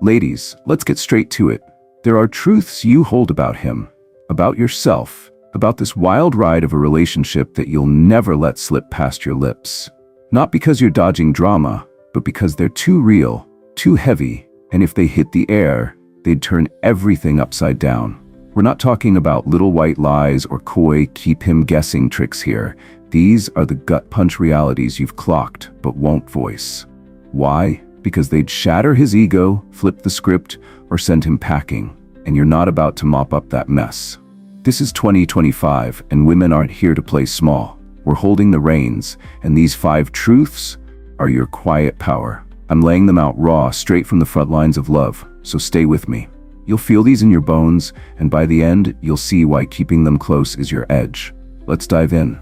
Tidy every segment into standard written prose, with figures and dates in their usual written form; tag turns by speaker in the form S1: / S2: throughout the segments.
S1: Ladies, let's get straight to it. There are truths you hold about him, about yourself, about this wild ride of a relationship that you'll never let slip past your lips. Not because you're dodging drama, but because they're too real, too heavy, and if they hit the air, they'd turn everything upside down. We're not talking about little white lies or coy keep him guessing tricks here. These are the gut punch realities you've clocked but won't voice. Why? Because they'd shatter his ego, flip the script, or send him packing, and you're not about to mop up that mess. This is 2025, and women aren't here to play small. We're holding the reins, and these 5 truths are your quiet power. I'm laying them out raw, straight from the front lines of love, so stay with me. You'll feel these in your bones, and by the end, you'll see why keeping them close is your edge. Let's dive in.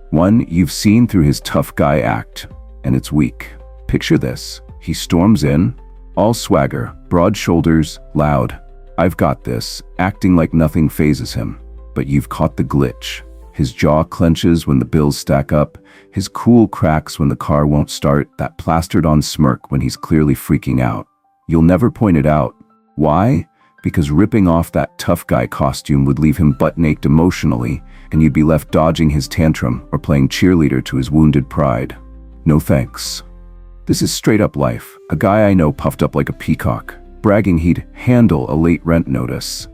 S1: 1. You've seen through his tough guy act, and it's weak. Picture this. He storms in, all swagger, broad shoulders, loud. I've got this, acting like nothing phases him. But you've caught the glitch. His jaw clenches when the bills stack up, his cool cracks when the car won't start, that plastered-on smirk when he's clearly freaking out. You'll never point it out. Why? Because ripping off that tough guy costume would leave him butt-naked emotionally, and you'd be left dodging his tantrum or playing cheerleader to his wounded pride. No thanks. This is straight-up life. A guy I know puffed up like a peacock, bragging he'd handle a late rent notice.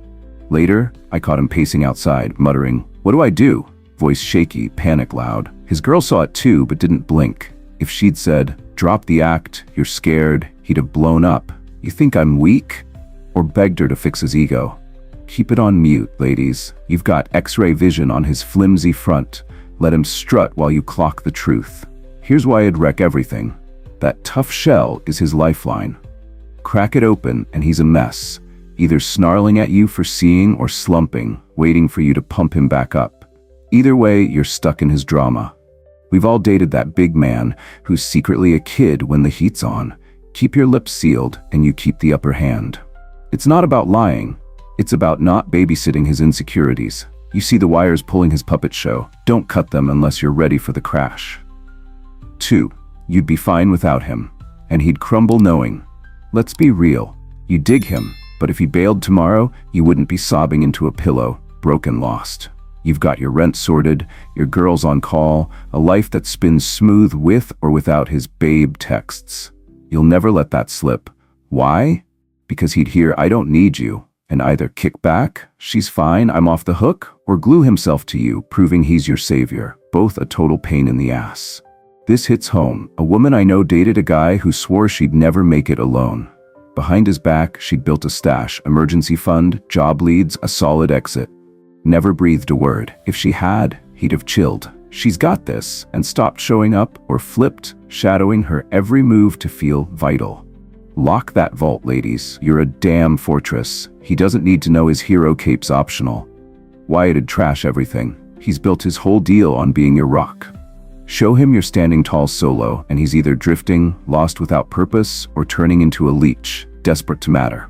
S1: Later, I caught him pacing outside, muttering, "What do I do?" Voice shaky, panic loud. His girl saw it too, but didn't blink. If she'd said, "Drop the act, you're scared," he'd have blown up. "You think I'm weak?" Or begged her to fix his ego. Keep it on mute, ladies. You've got X-ray vision on his flimsy front. Let him strut while you clock the truth. Here's why it'd wreck everything. That tough shell is his lifeline. Crack it open and he's a mess, either snarling at you for seeing or slumping, waiting for you to pump him back up. Either way, you're stuck in his drama. We've all dated that big man who's secretly a kid when the heat's on. Keep your lips sealed and you keep the upper hand. It's not about lying. It's about not babysitting his insecurities. You see the wires pulling his puppet show. Don't cut them unless you're ready for the crash. 2. You'd be fine without him, and he'd crumble knowing. Let's be real. You dig him, but if he bailed tomorrow, you wouldn't be sobbing into a pillow, broken, lost. You've got your rent sorted, your girls on call, a life that spins smooth with or without his babe texts. You'll never let that slip. Why? Because he'd hear, "I don't need you," and either kick back, "She's fine, I'm off the hook," or glue himself to you, proving he's your savior, both a total pain in the ass. This hits home. A woman I know dated a guy who swore she'd never make it alone. Behind his back, she'd built a stash, emergency fund, job leads, a solid exit. Never breathed a word. If she had, he'd have chilled. She's got this, and stopped showing up or flipped, shadowing her every move to feel vital. Lock that vault, ladies. You're a damn fortress. He doesn't need to know his hero cape's optional. Wyatt'd trash everything. He's built his whole deal on being your rock. Show him you're standing tall solo, and he's either drifting, lost without purpose, or turning into a leech, desperate to matter.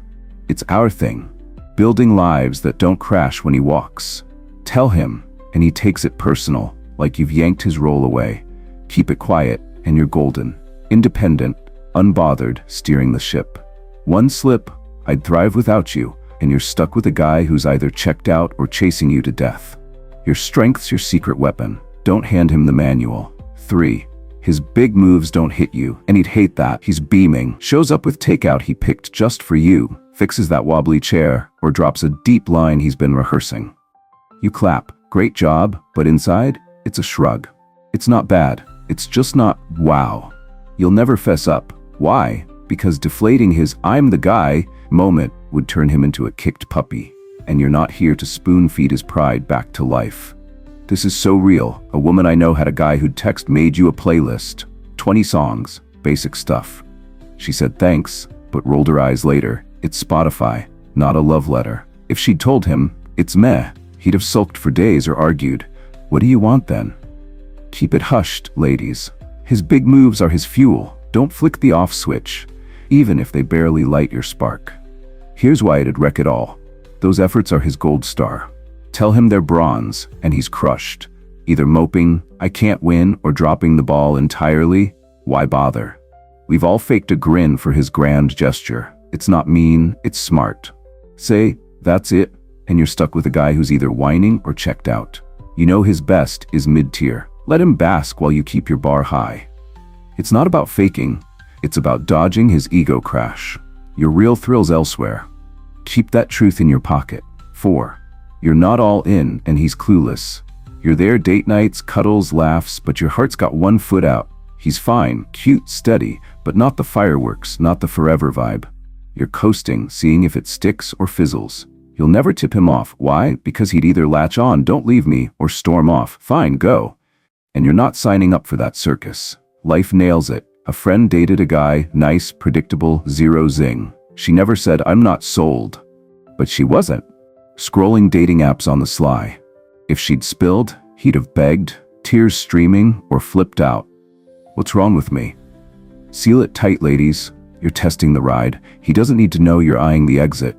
S1: It's our thing. Building lives that don't crash when he walks. Tell him, and he takes it personal, like you've yanked his role away. Keep it quiet, and you're golden. Independent, unbothered, steering the ship. One slip, I'd thrive without you, and you're stuck with a guy who's either checked out or chasing you to death. Your strength's your secret weapon. Don't hand him the manual. 3. His big moves don't hit you, and he'd hate that. He's beaming, shows up with takeout he picked just for you, fixes that wobbly chair, or drops a deep line he's been rehearsing. You clap, great job, but inside, it's a shrug. It's not bad, it's just not wow. You'll never fess up. Why? Because deflating his "I'm the guy" moment would turn him into a kicked puppy, and you're not here to spoon-feed his pride back to life. This is so real. A woman I know had a guy who'd text "made you a playlist, 20 songs, basic stuff." She said thanks, but rolled her eyes later. It's Spotify, not a love letter. If she'd told him, "It's meh," he'd have sulked for days or argued, "What do you want then?" Keep it hushed, ladies. His big moves are his fuel. Don't flick the off switch, even if they barely light your spark. Here's why it'd wreck it all. Those efforts are his gold star. Tell him they're bronze, and he's crushed. Either moping, "I can't win," or dropping the ball entirely. Why bother? We've all faked a grin for his grand gesture. It's not mean, it's smart. Say, "That's it," and you're stuck with a guy who's either whining or checked out. You know his best is mid-tier. Let him bask while you keep your bar high. It's not about faking, it's about dodging his ego crash. Your real thrill's elsewhere. Keep that truth in your pocket. 4. You're not all in and he's clueless. You're there date nights, cuddles, laughs, but your heart's got one foot out. He's fine, cute, steady, but not the fireworks, not the forever vibe. You're coasting, seeing if it sticks or fizzles. You'll never tip him off. Why? Because he'd either latch on, "Don't leave me," or storm off, "Fine, go." And you're not signing up for that circus. Life nails it. A friend dated a guy, nice, predictable, zero zing. She never said, "I'm not sold." But she wasn't. Scrolling dating apps on the sly. If she'd spilled, he'd have begged, tears streaming, or flipped out. What's wrong with me? Seal it tight, ladies. You're testing the ride. He doesn't need to know you're eyeing the exit.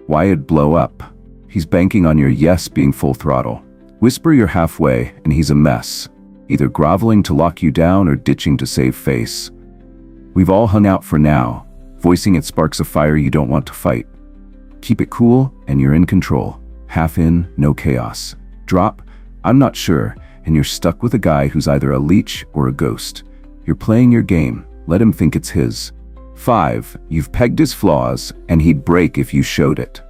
S1: Why'd blow up? He's banking on your yes being full throttle. Whisper you're halfway, and he's a mess. Either groveling to lock you down or ditching to save face. We've all hung out for now. Voicing it sparks a fire you don't want to fight. Keep it cool, and you're in control. Half in, no chaos. Drop, "I'm not sure," and you're stuck with a guy who's either a leech or a ghost. You're playing your game. Let him think it's his. 5. You've pegged his flaws, and he'd break if you showed it.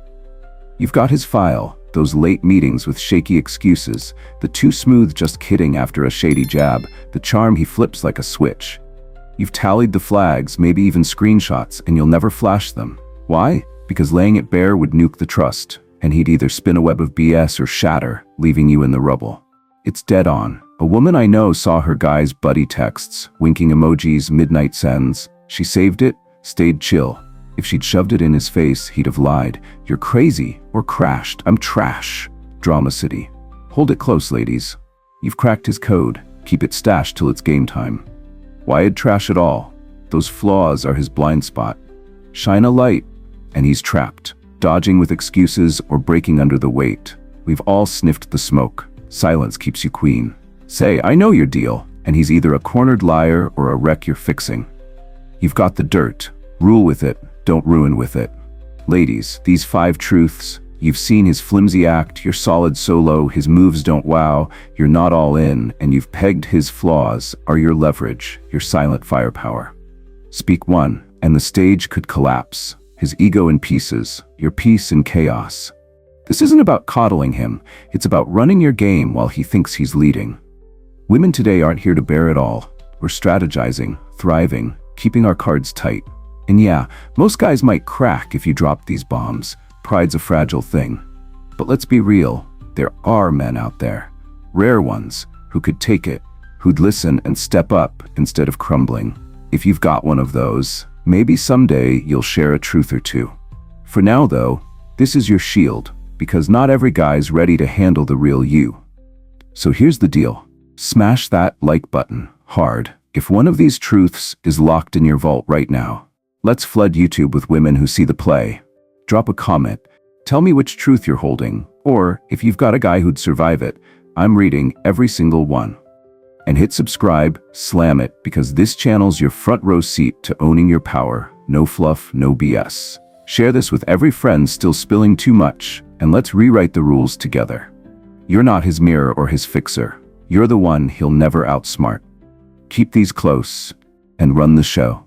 S1: You've got his file, those late meetings with shaky excuses, the too smooth just kidding after a shady jab, the charm he flips like a switch. You've tallied the flags, maybe even screenshots, and you'll never flash them. Why? Because laying it bare would nuke the trust, and he'd either spin a web of BS or shatter, leaving you in the rubble. It's dead on. A woman I know saw her guy's buddy texts, winking emojis, midnight sends. She saved it, stayed chill. If she'd shoved it in his face, he'd have lied. "You're crazy," or crashed. "I'm trash." Drama City. Hold it close, ladies. You've cracked his code. Keep it stashed till it's game time. Why'd trash at all? Those flaws are his blind spot. Shine a light, and he's trapped, dodging with excuses or breaking under the weight. We've all sniffed the smoke. Silence keeps you queen. Say, "I know your deal," and he's either a cornered liar or a wreck you're fixing. You've got the dirt. Rule with it, don't ruin with it. Ladies, these 5 truths. You've seen his flimsy act, you're solid solo, his moves don't wow, you're not all in, and you've pegged his flaws are your leverage, your silent firepower. Speak one, and the stage could collapse. His ego in pieces, your peace in chaos. This isn't about coddling him, it's about running your game while he thinks he's leading. Women today aren't here to bear it all. We're strategizing, thriving, keeping our cards tight. And yeah, most guys might crack if you drop these bombs. Pride's a fragile thing. But let's be real, there are men out there, rare ones, who could take it, who'd listen and step up instead of crumbling. If you've got one of those, maybe someday you'll share a truth or two. For now though, this is your shield, because not every guy's ready to handle the real you. So here's the deal. Smash that like button, hard, if one of these truths is locked in your vault right now. Let's flood YouTube with women who see the play. Drop a comment. Tell me which truth you're holding, or if you've got a guy who'd survive it, I'm reading every single one. And hit subscribe, slam it, because this channel's your front row seat to owning your power. No fluff, no BS. Share this with every friend still spilling too much, and let's rewrite the rules together. You're not his mirror or his fixer. You're the one he'll never outsmart. Keep these close, and run the show.